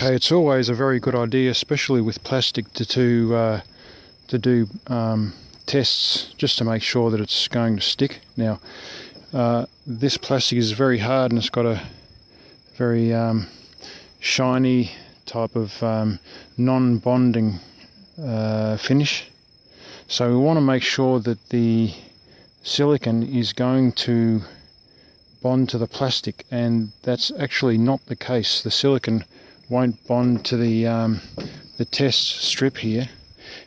Okay, it's always a very good idea, especially with plastic, to do tests just to make sure that it's going to stick. Now, this plastic is very hard and it's got a very shiny type of non-bonding finish. So we want to make sure that the silicon is going to bond to the plastic, and that's actually not the case. The silicon won't bond to the test strip here.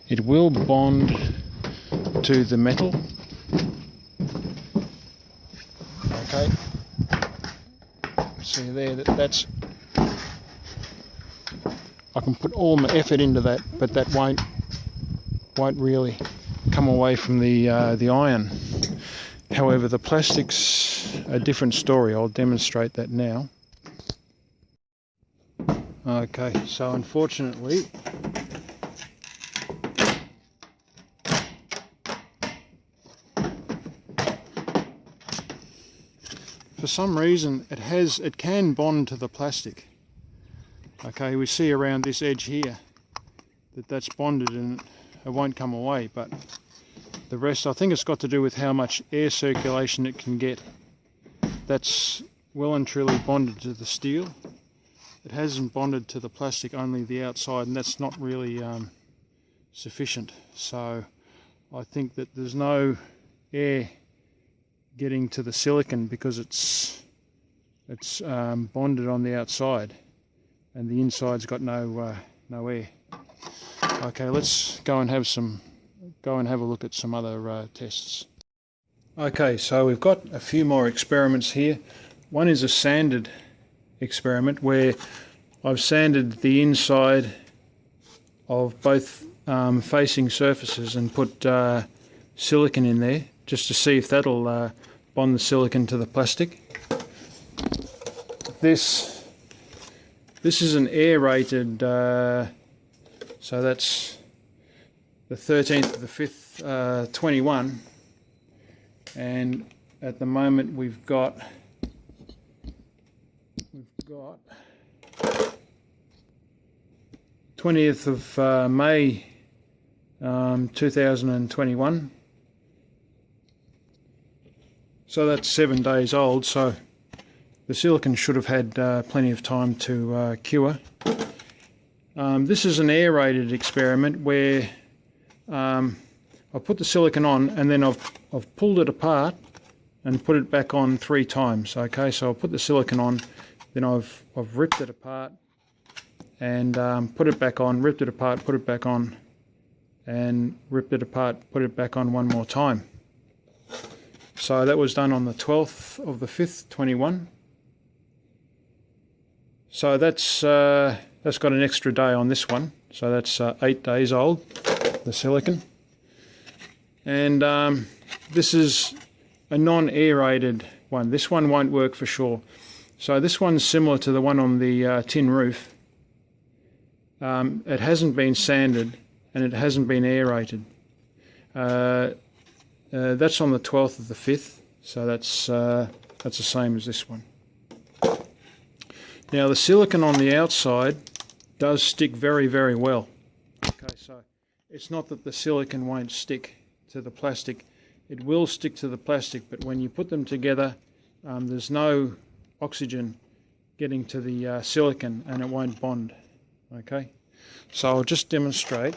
It will bond to the metal. Okay, see there, that's, I can put all my effort into that, but that won't really come away from the iron. However, the plastic's a different story. I'll demonstrate that now. Okay, so unfortunately, for some reason it can bond to the plastic. Okay, we see around this edge here that's bonded and it won't come away, but the rest, I think it's got to do with how much air circulation it can get. That's well and truly bonded to the steel. It hasn't bonded to the plastic, only the outside, and that's not really sufficient. So I think that there's no air getting to the silicon because it's bonded on the outside, and the inside's got no air. Okay, let's go and have a look at some other tests. Okay, so we've got a few more experiments here. One is a sanded experiment where I've sanded the inside of both facing surfaces and put silicon in there just to see if that'll bond the silicon to the plastic. This is an aerated, so that's the 13th of the 5th, 21, and at the moment we've got 20th of May 2021, so that's 7 days old, so the silicon should have had plenty of time to cure. This is an aerated experiment where I put the silicon on and then I've pulled it apart and put it back on 3 times. Okay, so I'll put the silicon on, then I've ripped it apart and put it back on, ripped it apart, put it back on, and ripped it apart, put it back on one more time. So that was done on the 12th of the 5th, 21. So that's got an extra day on this one. So that's 8 days old, the silicon. And this is a non-aerated one. This one won't work for sure. So this one's similar to the one on the tin roof. It hasn't been sanded and it hasn't been aerated. That's on the 12th of the 5th, so that's the same as this one. Now the silicon on the outside does stick very, very well. Okay, so it's not that the silicon won't stick to the plastic. It will stick to the plastic, but when you put them together, there's no oxygen getting to the silicon and it won't bond. Okay, so I'll just demonstrate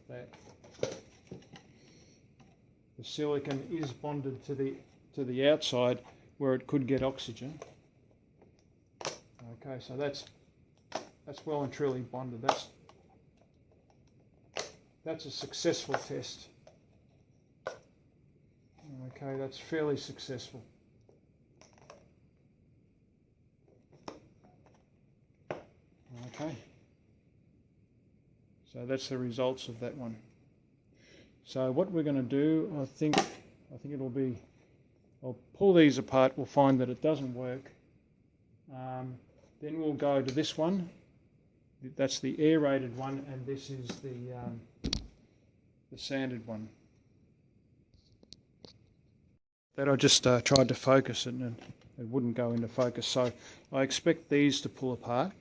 that the silicon is bonded to the outside where it could get oxygen. Okay, so that's well and truly bonded. That's a successful test. Okay, that's fairly successful. Okay, so that's the results of that one. So what we're going to do, I think it'll be, I'll pull these apart, we'll find that it doesn't work. Then we'll go to this one. That's the aerated one, and this is the sanded one. That I just tried to focus it, and it wouldn't go into focus. So I expect these to pull apart.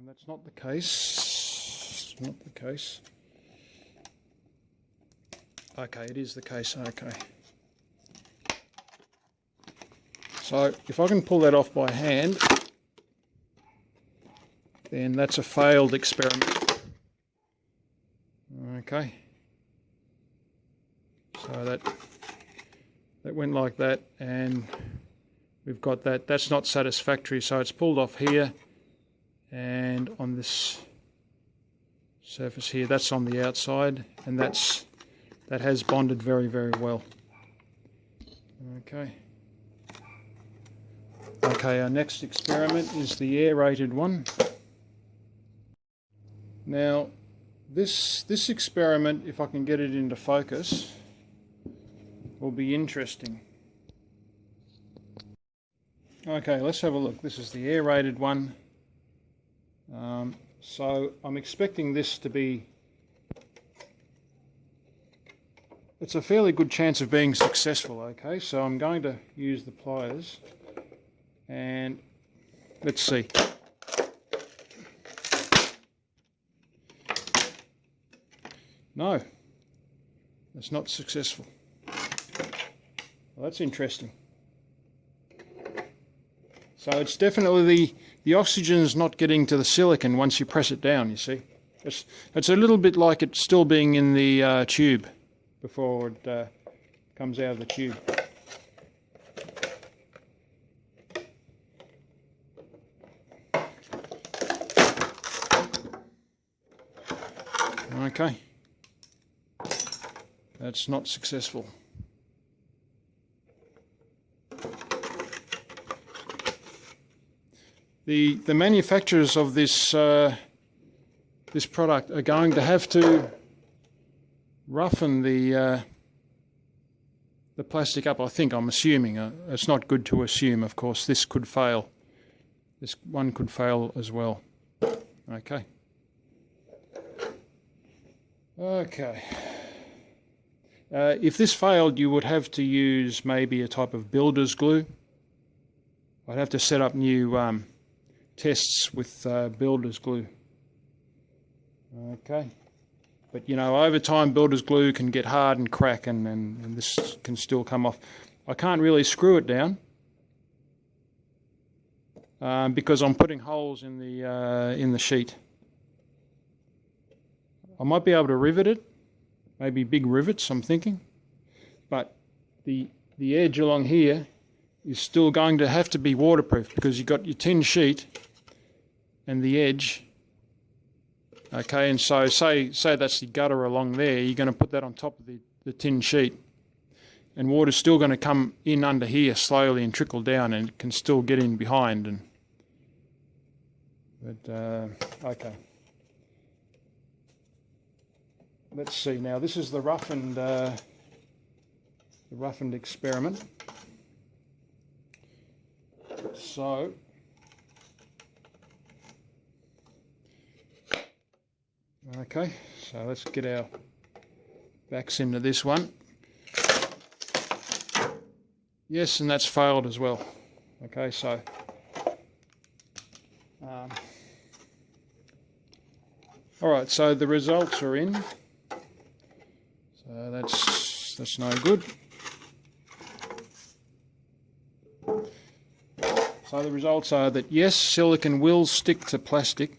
That's not the case. Not the case. Okay, it is the case. Okay. So if I can pull that off by hand, then that's a failed experiment. Okay. So that went like that, and we've got that. That's not satisfactory, so it's pulled off here. And on this surface here, that's on the outside, and that has bonded very, very well. Okay. Okay, our next experiment is the aerated one. Now, this experiment, if I can get it into focus, will be interesting. Okay, let's have a look. This is the aerated one. So I'm expecting this to be, it's a fairly good chance of being successful. Okay, so I'm going to use the pliers and let's see. No, that's not successful. Well, that's interesting. So it's definitely the oxygen's not getting to the silicon once you press it down, you see. It's a little bit like it still being in the tube before it comes out of the tube. Okay. That's not successful. The manufacturers of this this product are going to have to roughen the plastic up. I think, I'm assuming. It's not good to assume, of course. This could fail. This one could fail as well. Okay. Okay. If this failed, you would have to use maybe a type of builder's glue. I'd have to set up new tests with builder's glue. Okay. But you know, over time builder's glue can get hard and crack, and this can still come off. I can't really screw it down because I'm putting holes in the sheet. I might be able to rivet it, maybe big rivets, I'm thinking, but the edge along here is still going to have to be waterproof because you've got your tin sheet and the edge. Okay, and so say that's the gutter along there, you're going to put that on top of the tin sheet, and water's still going to come in under here slowly and trickle down, and it can still get in behind. Okay. Let's see now. This is the roughened experiment. So okay, so let's get our backs into this one. Yes, and that's failed as well. Okay, so all right, so the results are in. So that's no good. So the results are that yes, silicon will stick to plastic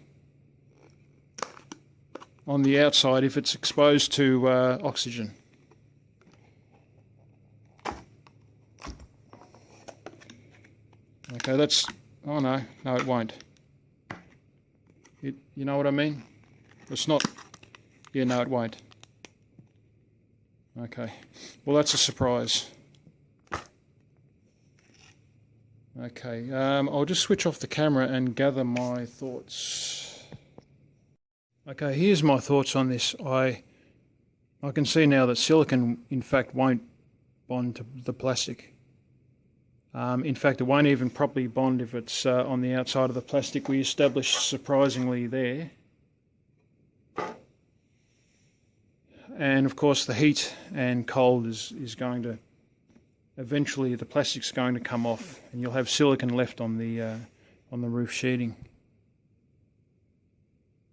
on the outside if it's exposed to oxygen. Okay, that's, oh no, it won't. You know what I mean? It's not, yeah, no, it won't. Okay, well that's a surprise. Okay, I'll just switch off the camera and gather my thoughts. Okay, here's my thoughts on this. I can see now that silicon, in fact, won't bond to the plastic. In fact, it won't even properly bond if it's on the outside of the plastic. We established surprisingly there. and of course the heat and cold is going to eventually, the plastic's going to come off and you'll have silicon left on the roof sheeting.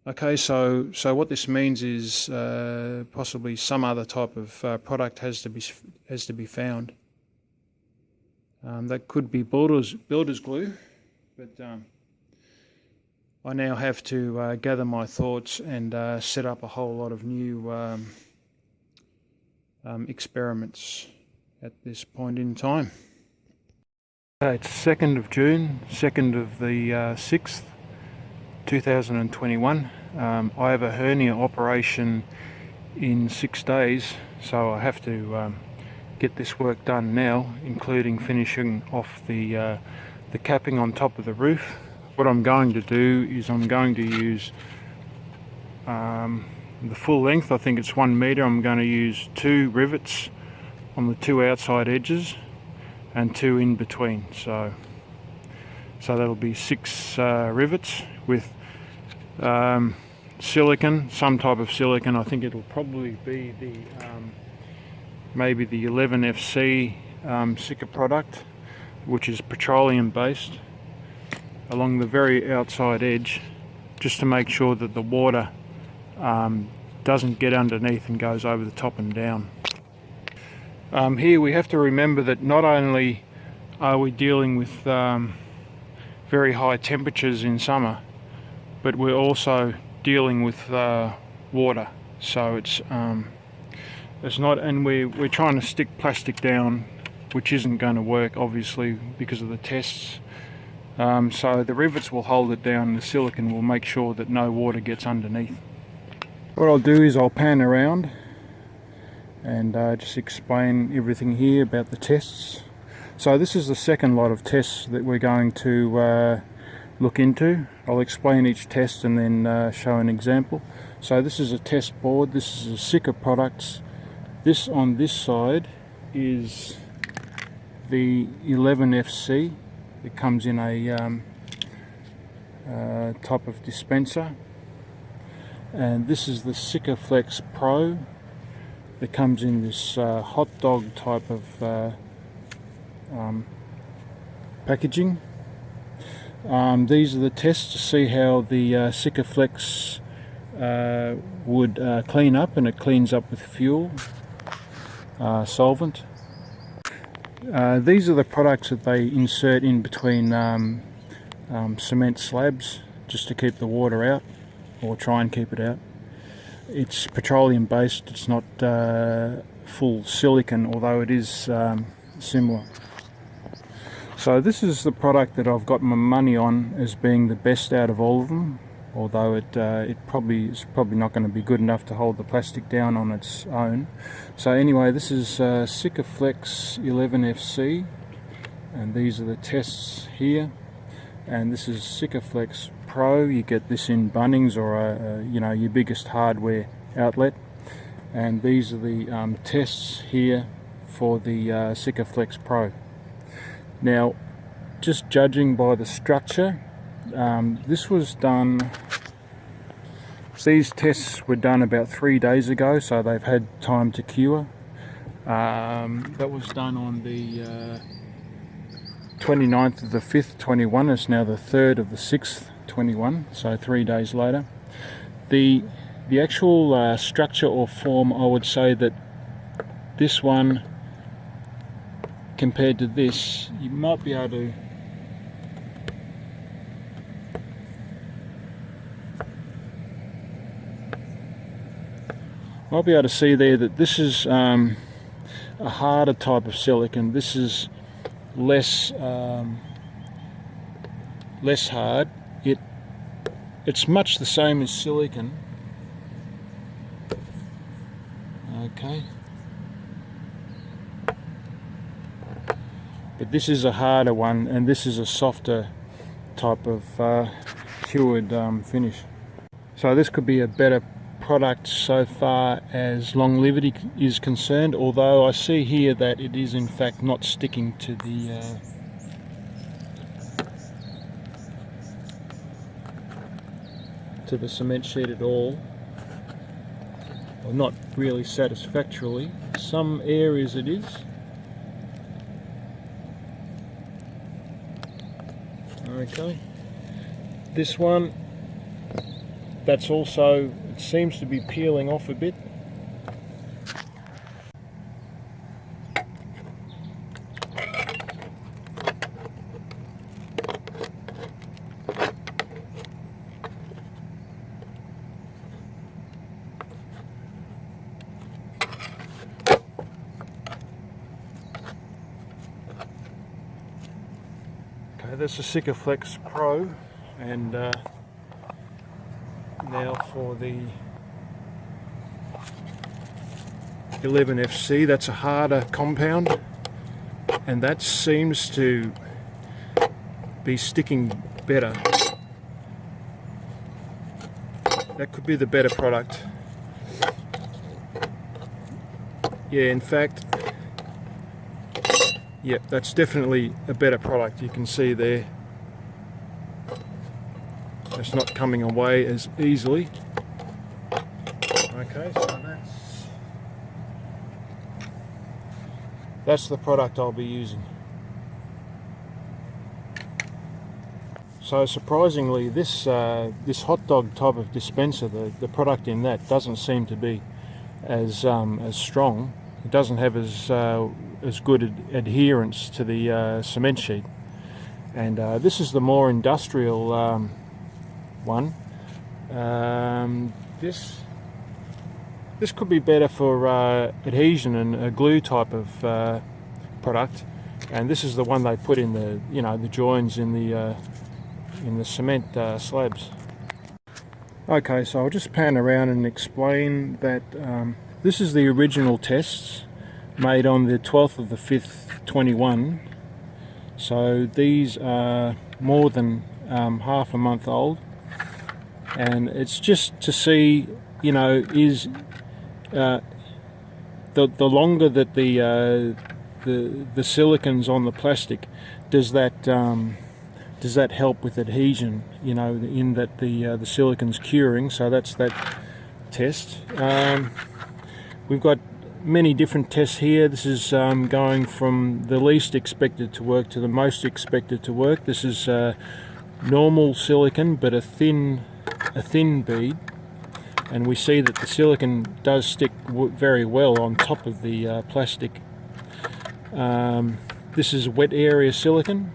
Okay, so what this means is possibly some other type of product has to be found. That could be builder's glue, but I now have to gather my thoughts and set up a whole lot of new experiments at this point in time. It's 2nd of June, 2nd of the 6th, 2021. I have a hernia operation in 6 days, so I have to get this work done now, including finishing off the capping on top of the roof. What I'm going to do is I'm going to use the full length, I think it's 1 meter. I'm going to use 2 rivets on the 2 outside edges and 2 in between, so that'll be 6 rivets with silicon, some type of silicon. I think it'll probably be the maybe the 11FC Sika product, which is petroleum based, along the very outside edge, just to make sure that the water doesn't get underneath and goes over the top and down. Here we have to remember that not only are we dealing with very high temperatures in summer, but we're also dealing with water. So it's not, and we're trying to stick plastic down, which isn't going to work obviously because of the tests. So the rivets will hold it down, the silicon will make sure that no water gets underneath. What I'll do is I'll pan around and just explain everything here about the tests. So this is the second lot of tests that we're going to look into. I'll explain each test and then show an example. So this is a test board, this is a Sika products. This on this side is the 11FC. It comes in a type of dispenser, and this is the Sikaflex Pro that comes in this hot dog type of packaging. These are the tests to see how the Sikaflex would clean up, and it cleans up with fuel solvent. These are the products that they insert in between cement slabs just to keep the water out, or try and keep it out. It's petroleum based, it's not full silicon, although it is similar. So this is the product that I've got my money on as being the best out of all of them, although it probably is not going to be good enough to hold the plastic down on its own. So anyway, this is Sikaflex 11FC, and these are the tests here. And this is Sikaflex Pro. You get this in Bunnings or your biggest hardware outlet. And these are the tests here for the Sikaflex Pro. Now, just judging by the structure, this was done, these tests were done about 3 days ago, so they've had time to cure. That was done on the 29th of the 5th, 21. It's now the 3rd of the 6th, 21, so 3 days later. The actual structure or form, I would say that this one compared to this, you might be able to see there that this is a harder type of silicon. This is less hard. It's much the same as silicon. Okay. But this is a harder one, and this is a softer type of cured finish. So this could be a better product so far as longevity is concerned, although I see here that it is in fact not sticking to the cement sheet at all. Well, not really satisfactorily. Some areas it is. Okay. This one, that's also, it seems to be peeling off a bit. Okay, that's a Sikaflex Pro, and now for the 11FC. That's a harder compound, and that seems to be sticking better. That could be the better product. Yeah, in fact, yep, that's definitely a better product. You can see there, it's not coming away as easily. Okay, so that's the product I'll be using. So surprisingly, this hot dog type of dispenser, the product in that doesn't seem to be as strong. It doesn't have as good adherence to the cement sheet, and this is the more industrial one. This could be better for adhesion and a glue type of product, and this is the one they put in the the joins in the cement slabs. Okay, so I'll just pan around and explain that this is the original tests made on the 12th of the 5th 21, so these are more than half a month old, and it's just to see, is the longer that the silicon's on the plastic, does that help with adhesion, in that the silicon's curing. So that's that test. We've got many different tests here. This is going from the least expected to work to the most expected to work. This is normal silicon, but a thin bead, and we see that the silicon does stick very well on top of the plastic. This is wet area silicon,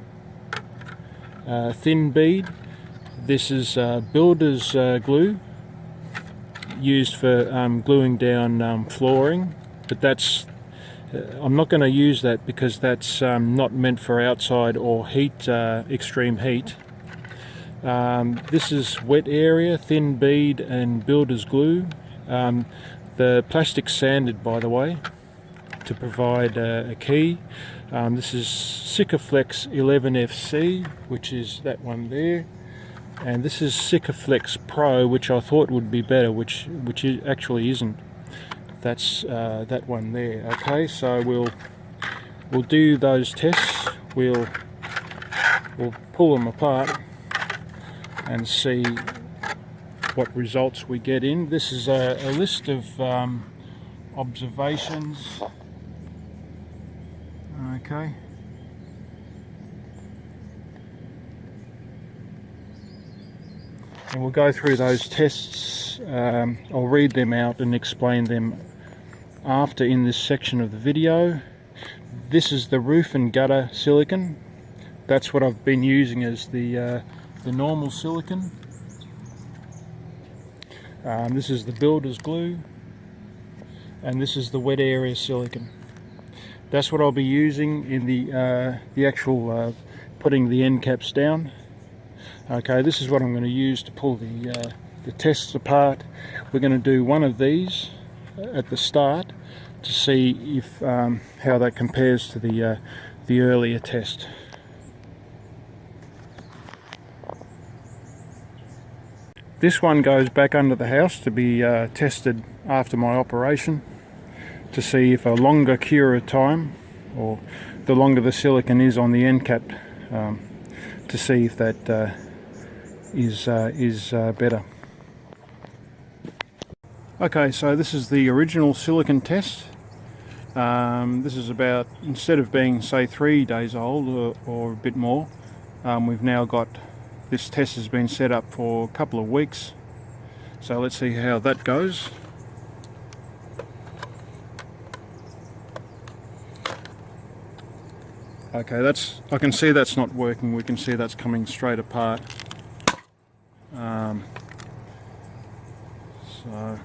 thin bead. This is builder's glue, used for gluing down flooring, but that's I'm not going to use that because that's not meant for outside or heat, extreme heat. This is wet area, thin bead, and builder's glue. The plastic's sanded, by the way, to provide a key. This is Sikaflex 11FC, which is that one there, and this is Sikaflex Pro, which I thought would be better, which it actually isn't. That's that one there. Okay, so we'll do those tests. We'll pull them apart and see what results we get in. This is a list of observations. Okay. And we'll go through those tests. I'll read them out and explain them after in this section of the video. This is the roof and gutter silicon. That's what I've been using as the normal silicon. This is the builder's glue, and this is the wet area silicon. That's what I'll be using in the actual putting the end caps down. Okay, this is what I'm going to use to pull the tests apart. We're going to do one of these at the start to see if how that compares to the earlier test. This one goes back under the house to be tested after my operation, to see if a longer cure time, or the longer the silicon is on the end cap, to see if that is better. Okay, so this is the original silicon test. This is about, instead of being say 3 days old or a bit more, we've now got, this test has been set up for a couple of weeks. So let's see how that goes. Okay, I can see that's not working. We can see that's coming straight apart. So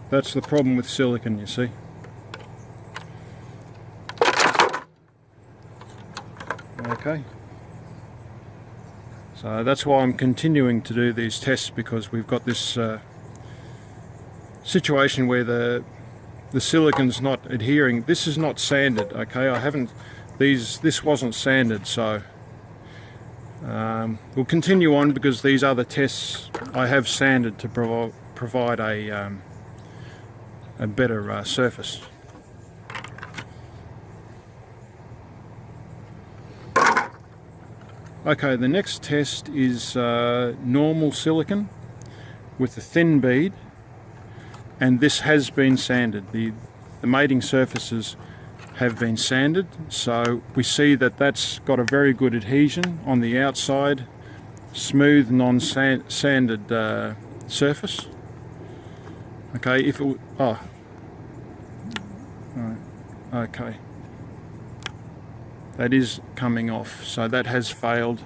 that's the problem with silicon, you see. Okay. So that's why I'm continuing to do these tests, because we've got this situation where the silicon's not adhering. This is not sanded, okay? This wasn't sanded, so we'll continue on, because these other tests I have sanded to provide a better surface. Okay, the next test is normal silicon with a thin bead, and this has been sanded. The mating surfaces have been sanded, so we see that that's got a very good adhesion on the outside, smooth, non-sanded surface. Okay, if it okay, that is coming off, so that has failed.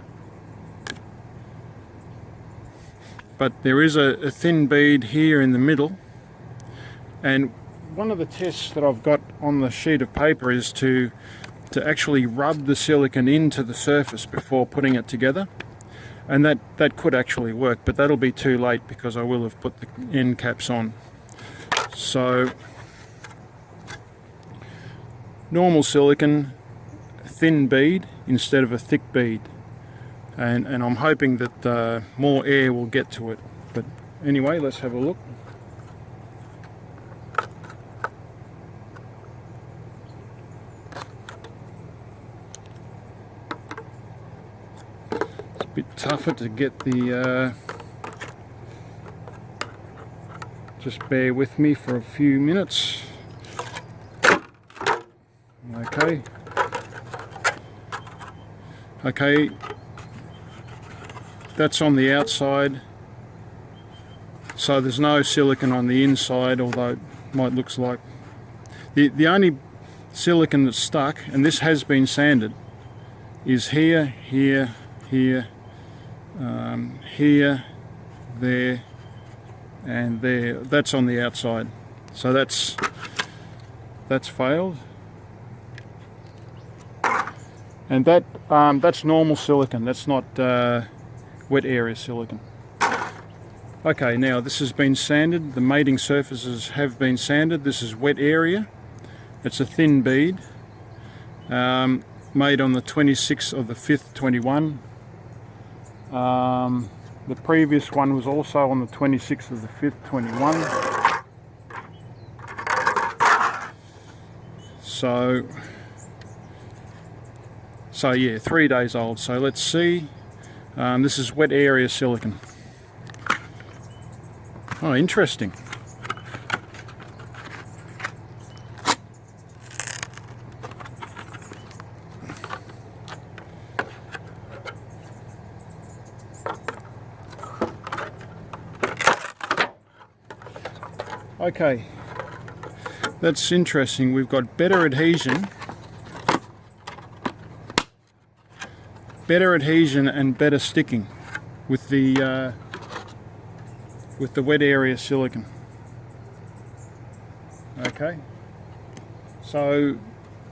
But there is a thin bead here in the middle, and one of the tests that I've got on the sheet of paper is to actually rub the silicon into the surface before putting it together, and that could actually work, but that'll be too late because I will have put the end caps on. So normal silicon, thin bead instead of a thick bead, and I'm hoping that more air will get to it. But anyway, let's have a look. It's a bit tougher to get the just bear with me for a few minutes. Okay. Okay, that's on the outside, so there's no silicon on the inside, although it might look like. The only silicon that's stuck, and this has been sanded, is here, here, here, here, there, and there. That's on the outside, so that's failed. And that's normal silicon, that's not wet area silicon. Okay, now this has been sanded, the mating surfaces have been sanded. This is wet area, it's a thin bead, made on the 26th of the 5th, 21. The previous one was also on the 26th of the 5th, 21. So yeah, 3 days old. So let's see. This is wet area silicon. Oh, interesting. Okay, that's interesting. We've got better adhesion and better sticking with the wet area silicon. Okay, so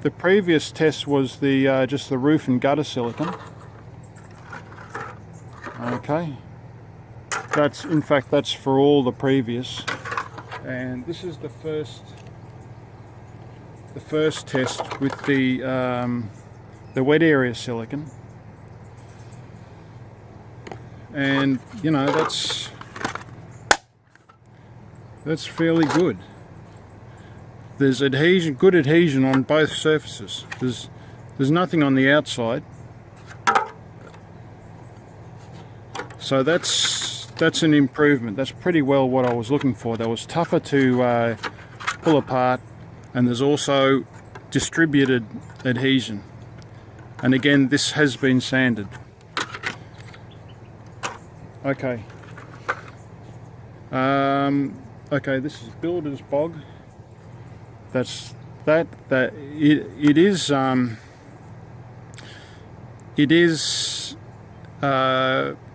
the previous test was the just the roof and gutter silicon. Okay, that's, in fact, that's for all the previous, and this is the first test with the wet area silicon. And you know, that's fairly good. There's adhesion, good adhesion on both surfaces. There's nothing on the outside. So that's that's an improvement. That's pretty well what I was looking for. That was tougher to pull apart, and there's also distributed adhesion. And again, this has been sanded. Okay. Okay, this is Builder's Bog. That's that. It is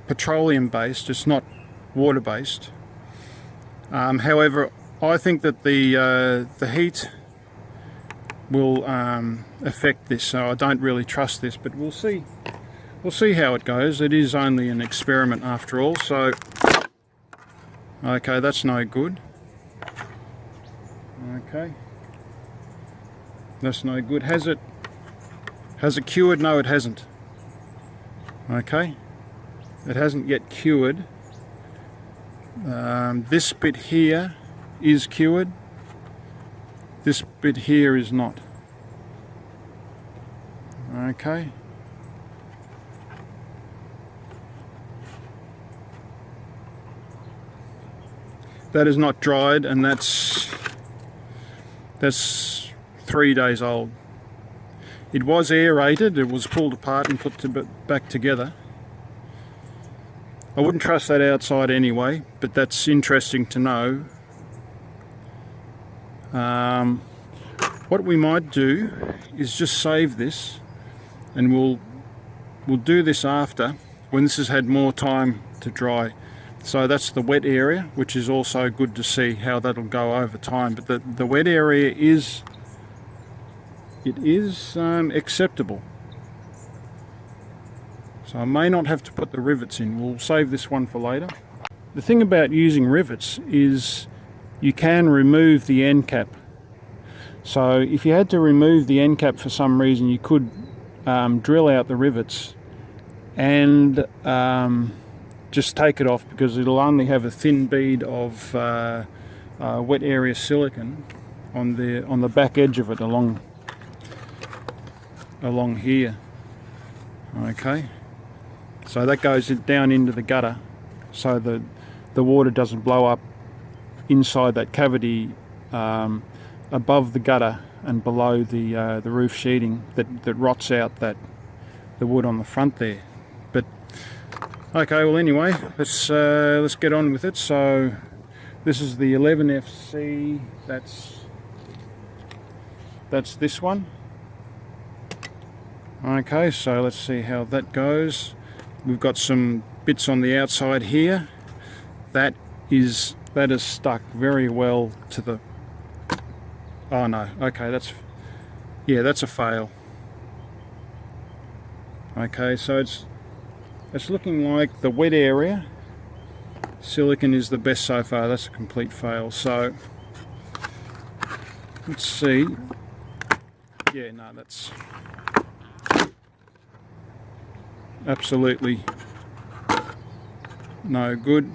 petroleum based. It's not water based. However, I think that the heat will affect this, so I don't really trust this. But we'll see. We'll see how it goes. It is only an experiment after all. So, okay, that's no good. Okay, that's no good. Has it cured? No, it hasn't. Okay, it hasn't yet cured. This bit here is cured. This bit here is not. Okay. That is not dried, and that's 3 days old. It was aerated, it was pulled apart and put back together. I wouldn't trust that outside anyway, but that's interesting to know. What we might do is just save this, and we'll do this after, when this has had more time to dry. So that's the wet area, which is also good to see how that'll go over time. But the wet area is acceptable. So I may not have to put the rivets in. We'll save this one for later. The thing about using rivets is you can remove the end cap. So if you had to remove the end cap for some reason, you could drill out the rivets and just take it off, because it'll only have a thin bead of wet area silicone on the back edge of it along here. Okay, so that goes down into the gutter, so the water doesn't blow up inside that cavity above the gutter and below the roof sheeting that rots out the wood on the front there. But okay, well anyway, let's get on with it. So this is the 11FC. That's this one. Okay, so let's see how that goes. We've got some bits on the outside here. That is stuck very well to the. Oh no. Okay, that's a fail. Okay, so it's looking like the wet area silicone is the best so far. That's a complete fail. So let's see. Yeah, no, that's absolutely no good.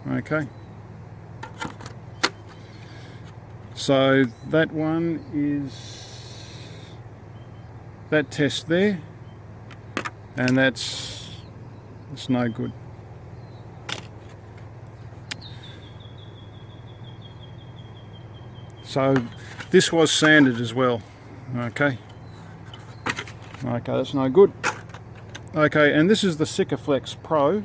Okay. So that one is that test there, and it's no good. So this was sanded as well. Okay, that's no good. Okay, and this is the Sikaflex Pro.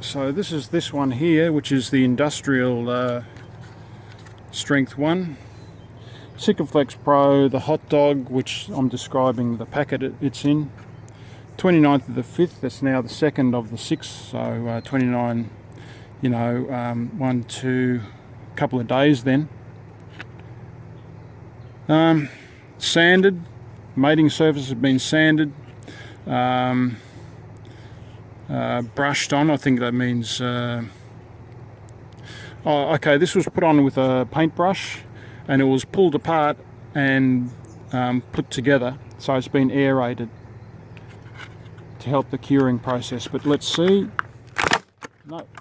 So this is this one here, which is the industrial strength one. Sikaflex Pro, the hot dog, which I'm describing the packet it's in. 29th of the 5th, that's now the 2nd of the 6th, so 29, 1, 2, couple of days then. Sanded, mating surface has been sanded, brushed on, I think that means, okay, this was put on with a paintbrush, and it was pulled apart and put together, so it's been aerated to help the curing process. But let's see.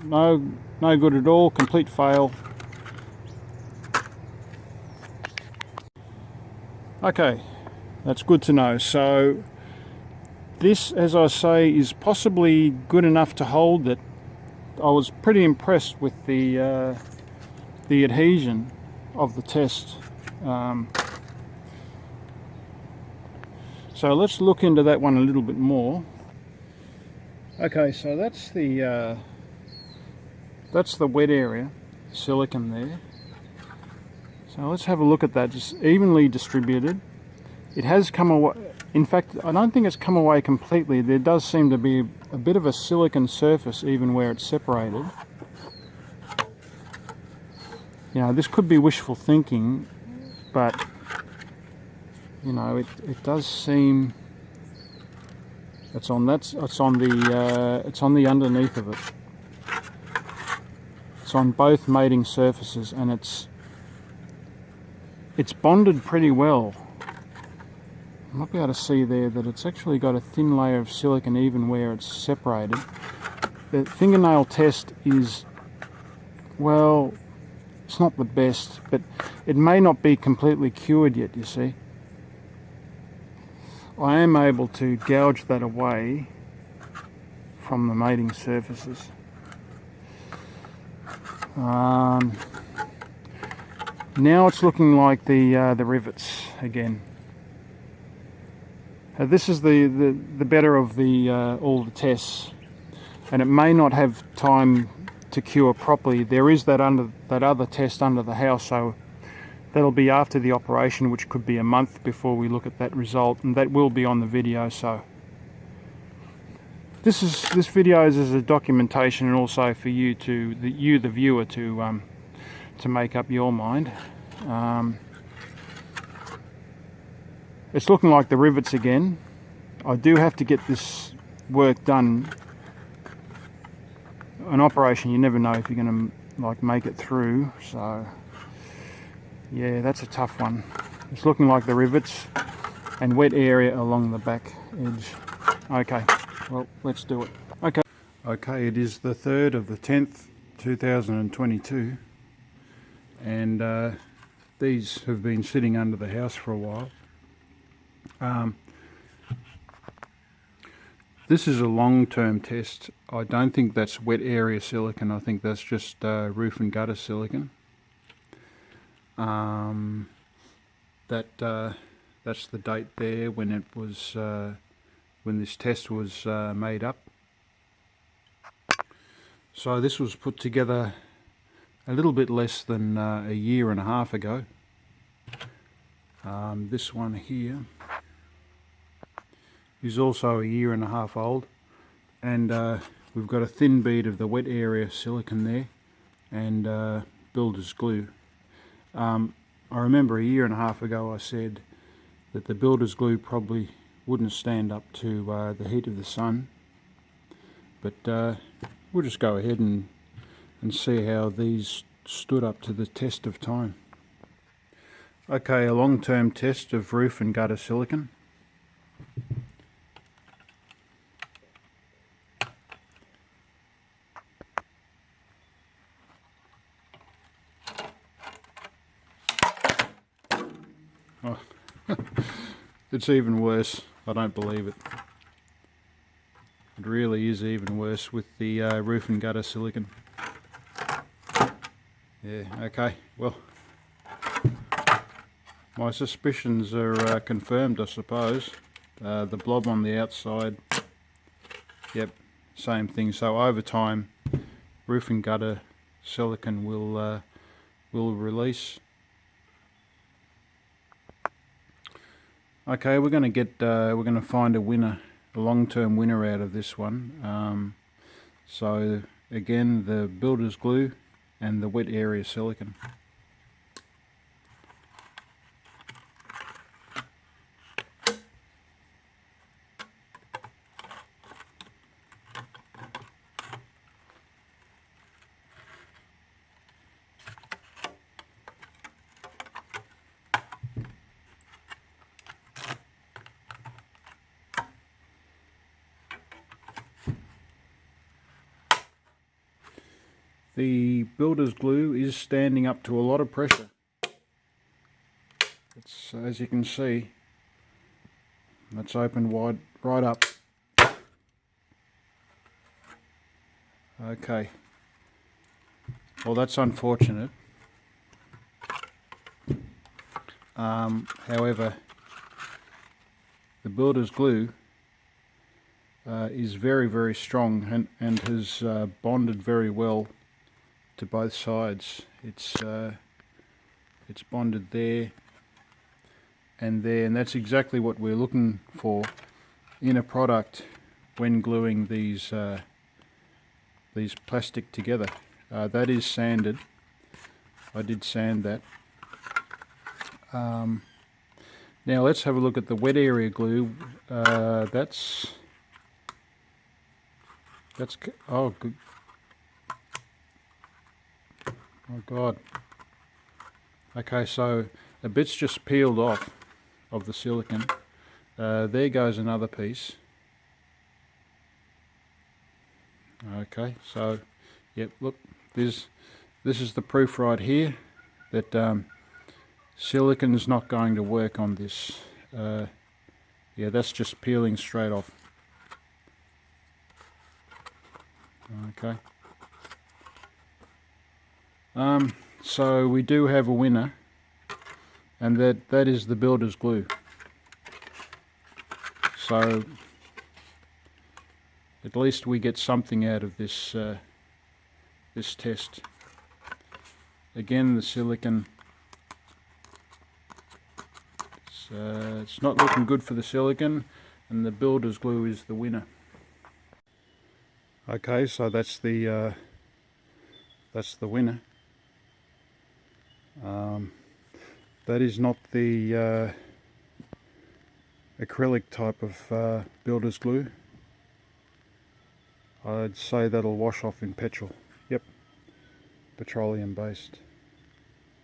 No good at all. Complete fail. Okay, that's good to know. So This, as I say, is possibly good enough to hold it. I was pretty impressed with the adhesion of the test. So let's look into that one a little bit more. Okay, so that's the wet area, silicon there. So let's have a look at that. Just evenly distributed. It has come away. In fact, I don't think it's come away completely. There does seem to be a bit of a silicon surface even where it's separated. You know, this could be wishful thinking, but you know, it does seem it's on the underneath of it. It's on both mating surfaces, and it's bonded pretty well. You might be able to see there that it's actually got a thin layer of silicon even where it's separated. The fingernail test is, well, it's not the best, but it may not be completely cured yet, you see. I am able to gouge that away from the mating surfaces. Now it's looking like the rivets again. This is the better of all the tests, and it may not have time to cure properly. There is that other test under the house, so that'll be after the operation, which could be a month before we look at that result, and that will be on the video. So this video is as a documentation, and also for you the viewer to make up your mind. It's looking like the rivets again. I do have to get this work done. An operation, you never know if you're going to like make it through. So yeah, that's a tough one. It's looking like the rivets and wet area along the back edge. Okay, well, let's do it. Okay, it is the 3rd of the 10th, 2022, and these have been sitting under the house for a while. This is a long-term test. I don't think that's wet area silicon. I think that's just roof and gutter silicon. That's the date there when it was when this test was made up. So this was put together a little bit less than a year and a half ago. This one here is also a year and a half old, and we've got a thin bead of the wet area silicon there, and builder's glue. I remember a year and a half ago I said that the builder's glue probably wouldn't stand up to the heat of the sun, but we'll just go ahead and see how these stood up to the test of time. Okay, a long-term test of roof and gutter silicon. Oh, it's even worse. I don't believe it. It really is even worse with the roof and gutter silicon. Yeah, okay, well, my suspicions are confirmed, I suppose. The blob on the outside, yep, same thing. So over time, roof and gutter silicon will release. Okay, we're going to find a winner, a long-term winner out of this one. So again, the builder's glue and the wet area silicon. The builder's glue is standing up to a lot of pressure. It's, as you can see, it's opened wide, right up, Okay. Well, that's unfortunate. However, the builder's glue is very, very strong and has bonded very well to both sides. It's bonded there and there, and that's exactly what we're looking for in a product when gluing these plastic together. That is sanded. I did sand that. Now let's have a look at the wet area glue. That's oh good. Oh God. Okay, so a bit's just peeled off of the silicone. There goes another piece. Okay, so yep, look, this is the proof right here that silicon's not going to work on this. Yeah, that's just peeling straight off. Okay. So we do have a winner, and that is the builder's glue. So at least we get something out of this this test. Again, the silicone, it's not looking good for the silicone, and the builder's glue is the winner. Okay, so that's the winner. That is not the acrylic type of builder's glue. I'd say that'll wash off in petrol. Yep, petroleum based.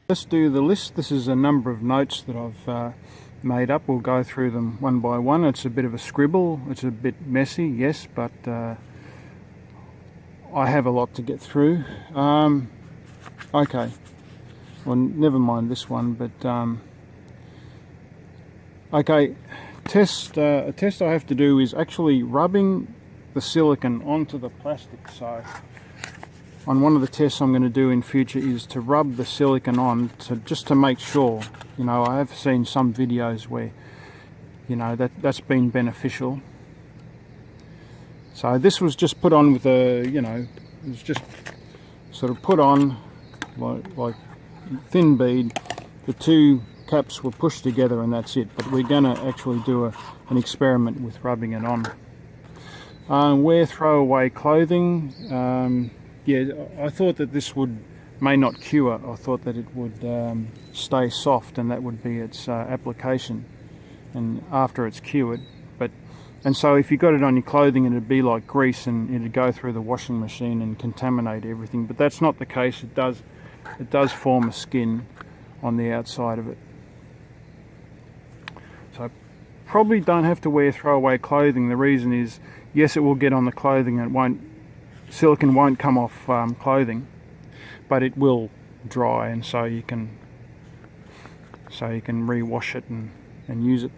Let's do the list. This is a number of notes that I've made up. We'll go through them one by one. It's a bit of a scribble. It's a bit messy, yes, but I have a lot to get through. Okay. Well, never mind this one, but okay, a test I have to do is actually rubbing the silicone onto the plastic. So on one of the tests I'm going to do in future is to rub the silicone on just to make sure. You know, I have seen some videos where, you know, that's been beneficial. So this was just put on with a, you know, it was just sort of put on like thin bead. The two caps were pushed together and that's it, but we're going to actually do an experiment with rubbing it on. Wear throwaway clothing. Yeah, I thought that this may not cure. I thought that it would stay soft and that would be its application, and after it's cured. And so if you got it on your clothing, it'd be like grease and it'd go through the washing machine and contaminate everything, but that's not the case. It does form a skin on the outside of it. So probably don't have to wear throwaway clothing. The reason is, yes, it will get on the clothing and silicone won't come off clothing, but it will dry, and so you can re-wash it and use it.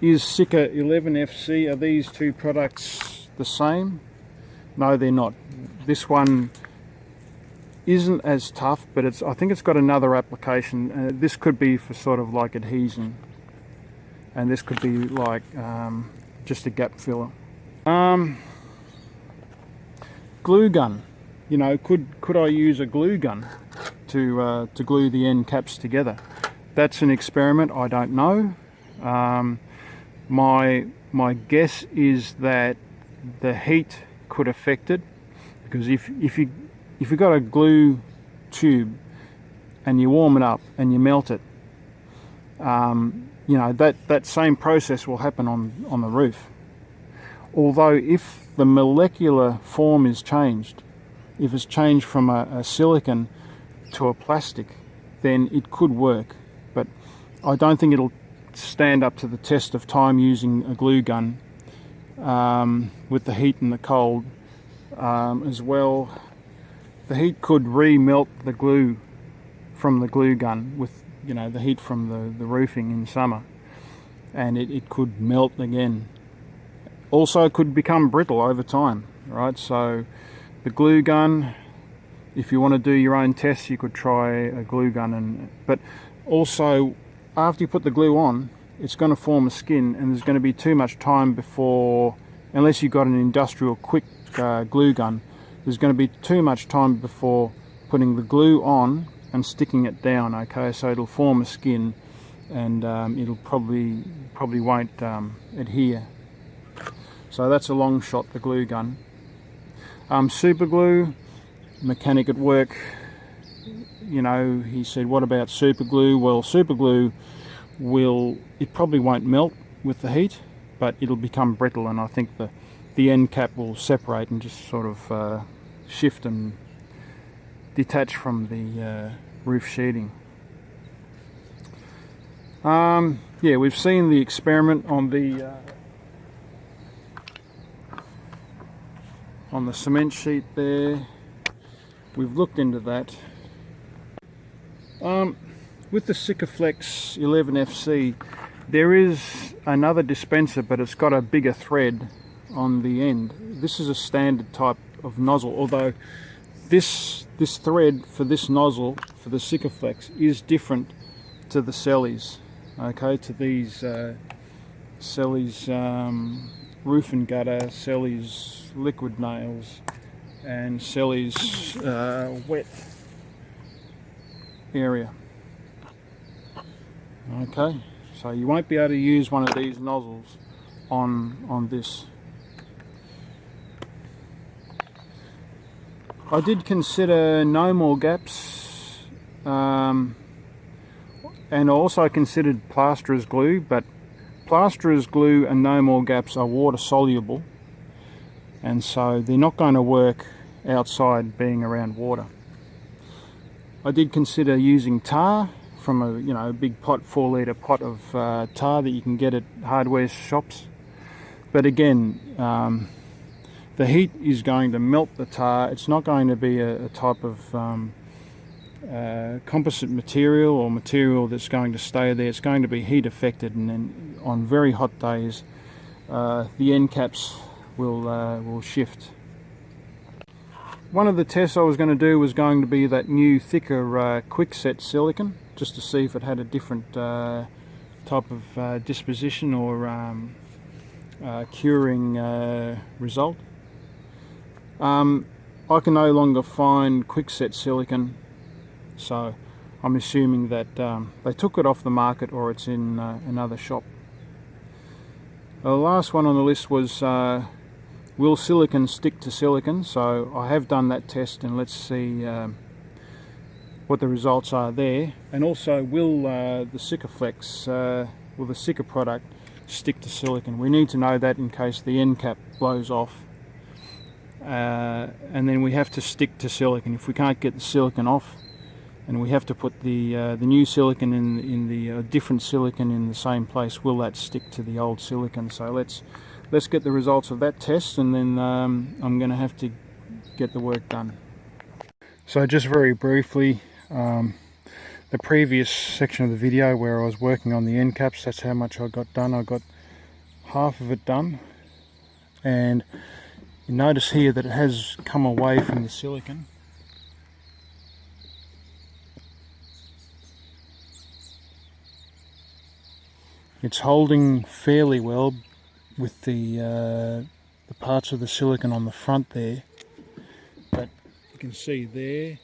Is Sika 11FC, are these two products the same? No, they're not. This one isn't as tough, but I think it's got another application. This could be for sort of like adhesion, and this could be like just a gap filler. Glue gun. You know, could I use a glue gun to glue the end caps together? That's an experiment. I don't know. My guess is that the heat could affect it, because if you got a glue tube and you warm it up and you melt it, you know, that same process will happen on the roof. Although if the molecular form is changed, if it's changed from a silicon to a plastic, then it could work, but I don't think it'll stand up to the test of time using a glue gun with the heat and the cold as well. The heat could re-melt the glue from the glue gun with, you know, the heat from the roofing in summer, and it could melt again. Also could become brittle over time, right? So the glue gun, if you want to do your own tests, you could try a glue gun, but also after you put the glue on, it's going to form a skin, and there's going to be too much time before, unless you've got an industrial quick glue gun, there's going to be too much time before putting the glue on and sticking it down. Okay, so it'll form a skin, and it'll probably won't adhere. So that's a long shot, the glue gun. Super glue, mechanic at work, you know, he said, what about super glue? Well, super glue it probably won't melt with the heat, but it'll become brittle, and I think the end cap will separate and just sort of shift and detach from the roof sheeting. Yeah, we've seen the experiment on the cement sheet there. We've looked into that. With the Sikaflex 11FC, there is another dispenser, but it's got a bigger thread on the end. This is a standard type of nozzle, although this thread for this nozzle for the Sikaflex is different to the Selleys. Okay, to these Selleys roof and gutter, Selleys liquid nails, and Selleys wet area. Okay, so you won't be able to use one of these nozzles on this. I did consider no more gaps, and also considered plasterer's glue, but plasterer's glue and no more gaps are water soluble, and so they're not going to work outside being around water. I did consider using tar from a big pot, 4 litre pot of tar that you can get at hardware shops, but again, the heat is going to melt the tar. It's not going to be a type of composite material or material that's going to stay there. It's going to be heat affected, and then on very hot days the end caps will shift. One of the tests I was going to do was going to be that new thicker Kwikset silicone, just to see if it had a different type of disposition or curing result. I can no longer find Kwikset silicone, so I'm assuming that they took it off the market or it's in another shop. The last one on the list was will silicone stick to silicone? So I have done that test, and let's see what the results are there. And also, will the Sikaflex, will the Sika product stick to silicone? We need to know that in case the end cap blows off. And then we have to stick to silicone. If we can't get the silicone off, and we have to put the new silicone in the different silicone in the same place, will that stick to the old silicone? So let's get the results of that test, and then I'm going to have to get the work done. So just very briefly, the previous section of the video where I was working on the end caps, that's how much I got done. I got half of it done, and you notice here that it has come away from the silicone. It's holding fairly well with the parts of the silicone on the front there, but you can see there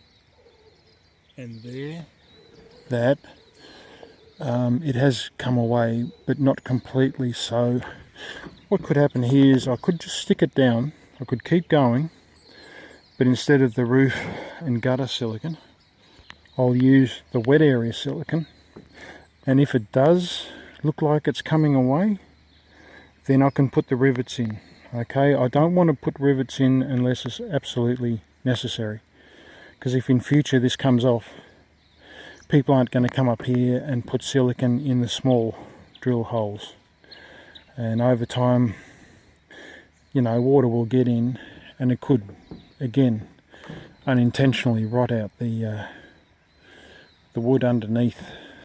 and there that it has come away, but not completely. So what could happen here is I could just stick it down, I could keep going, but instead of the roof and gutter silicone, I'll use the wet area silicone, and if it does look like it's coming away, then I can put the rivets in. Okay, I don't want to put rivets in unless it's absolutely necessary, because if in future this comes off, people aren't going to come up here and put silicone in the small drill holes, and over time, you know, water will get in, and it could again unintentionally rot out the wood underneath